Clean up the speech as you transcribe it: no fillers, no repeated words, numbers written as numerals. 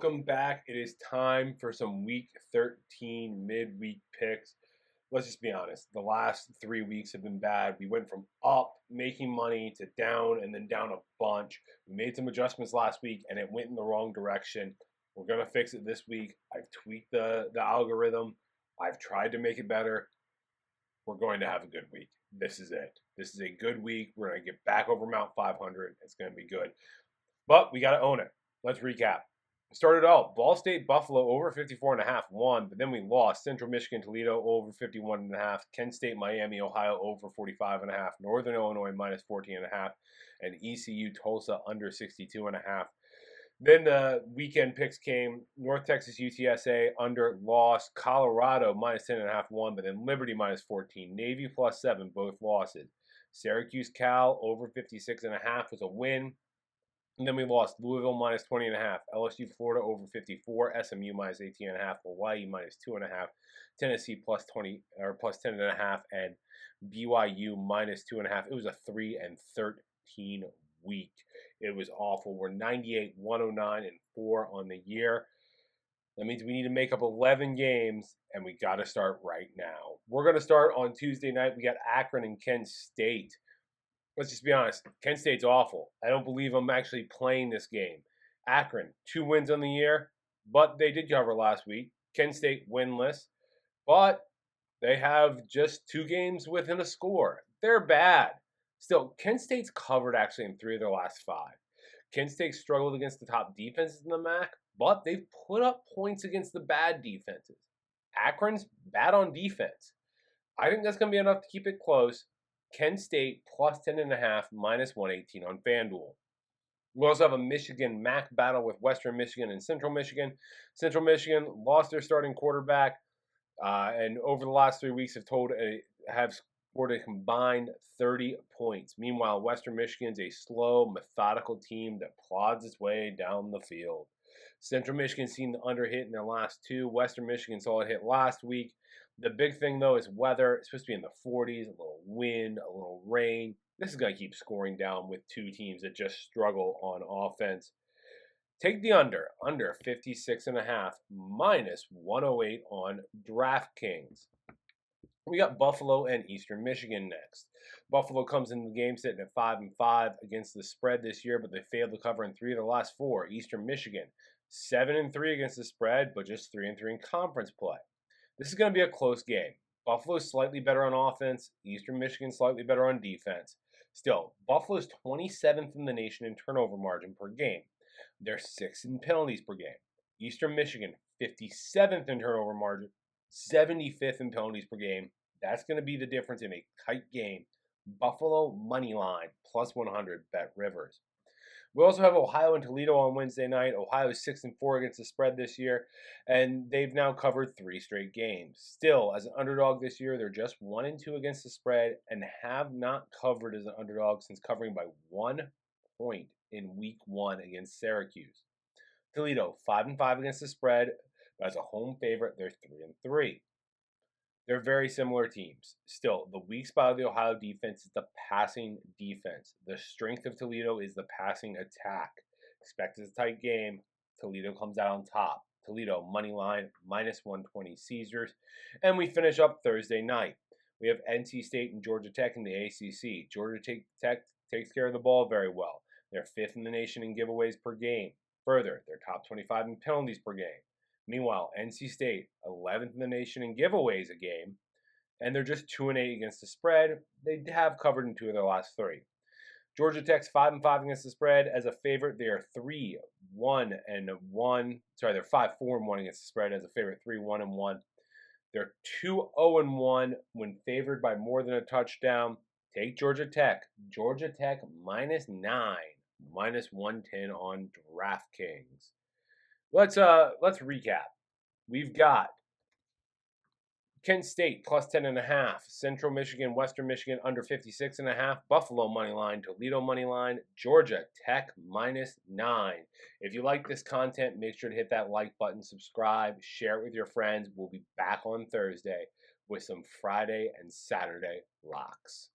welcome back. It is time for some Week 13 midweek picks. Let's just be honest. The last 3 weeks have been bad. We went from up, making money, to down, and then down a bunch. We made some adjustments last week, and it went in the wrong direction. We're going to fix it this week. I've tweaked the algorithm. I've tried to make it better. We're going to have a good week. This is it. This is a good week. We're going to get back over Mount 500. It's going to be good. But we got to own it. Let's recap. Started out, Ball State, Buffalo over 54.5 won, but then we lost. Central Michigan, Toledo over 51.5. Kent State, Miami, Ohio over 45.5. Northern Illinois minus 14.5. And ECU, Tulsa under 62.5. Then the weekend picks came. North Texas, UTSA under loss. Colorado minus 10.5 won, but then Liberty minus 14. Navy plus 7, both losses. Syracuse, Cal over 56.5 was a win. And then we lost. Louisville minus 20.5. LSU, Florida over 54. SMU minus 18.5. Hawaii minus 2.5. Tennessee plus 20 or plus 10.5. And BYU minus 2.5. It was a 3-13 week. It was awful. We're 98, 109, and 4 on the year. That means we need to make up 11 games, and we got to start right now. We're going to start on Tuesday night. We got Akron and Kent State. Let's just be honest. Kent State's awful. I don't believe I'm actually playing this game. Akron, 2 wins on the year, but they did cover last week. Kent State winless, but they have just 2 games within a score. They're bad. Still, Kent State's covered actually in 3 of their last 5. Kent State struggled against the top defenses in the MAC, but they've put up points against the bad defenses. Akron's bad on defense. I think that's going to be enough to keep it close. Kent State plus 10.5, minus 118 on FanDuel. We also have a Michigan MAC battle with Western Michigan and Central Michigan. Central Michigan lost their starting quarterback, and over the last 3 weeks have scored a combined 30 points. Meanwhile, Western Michigan's a slow, methodical team that plods its way down the field. Central Michigan's seen the under hit in their last 2. Western Michigan saw it hit last week. The big thing, though, is weather. It's supposed to be in the 40s, a little wind, a little rain. This is going to keep scoring down with 2 teams that just struggle on offense. Take the under 56.5, minus 108 on DraftKings. We got Buffalo and Eastern Michigan next. Buffalo comes into the game sitting at 5-5 against the spread this year, but they failed to cover in 3 of the last 4. Eastern Michigan, 7-3 against the spread, but just 3-3 in conference play. This is going to be a close game. Buffalo's slightly better on offense. Eastern Michigan slightly better on defense. Still, Buffalo's 27th in the nation in turnover margin per game. They're 6th in penalties per game. Eastern Michigan, 57th in turnover margin, 75th in penalties per game. That's going to be the difference in a tight game. Buffalo money line, plus 100, Bet Rivers. We also have Ohio and Toledo on Wednesday night. Ohio is 6-4 against the spread this year, and they've now covered 3 straight games. Still, as an underdog this year, they're just 1-2 against the spread and have not covered as an underdog since covering by 1 point in week 1 against Syracuse. Toledo, 5-5 against the spread, but as a home favorite, they're 3-3. They're very similar teams. Still, the weak spot of the Ohio defense is the passing defense. The strength of Toledo is the passing attack. Expect it's a tight game. Toledo comes out on top. Toledo, money line, minus 120 Caesars. And we finish up Thursday night. We have NC State and Georgia Tech in the ACC. Georgia Tech takes care of the ball very well. They're 5th in the nation in giveaways per game. Further, they're top 25 in penalties per game. Meanwhile, NC State, 11th in the nation in giveaways a game, and they're just 2-8 against the spread. They have covered in 2 of their last 3. Georgia Tech's 5-5 against the spread. As a favorite, they are 3-1-1. Sorry, they're 5-4-1 against the spread. As a favorite, 3-1-1. They're 2-0-1 when favored by more than a touchdown. Take Georgia Tech. Georgia Tech minus 9, minus 110 on DraftKings. Let's recap. We've got Kent State plus 10.5, Central Michigan, Western Michigan under 56.5, Buffalo money line, Toledo money line, Georgia Tech minus 9. If you like this content, make sure to hit that like button, subscribe, share it with your friends. We'll be back on Thursday with some Friday and Saturday locks.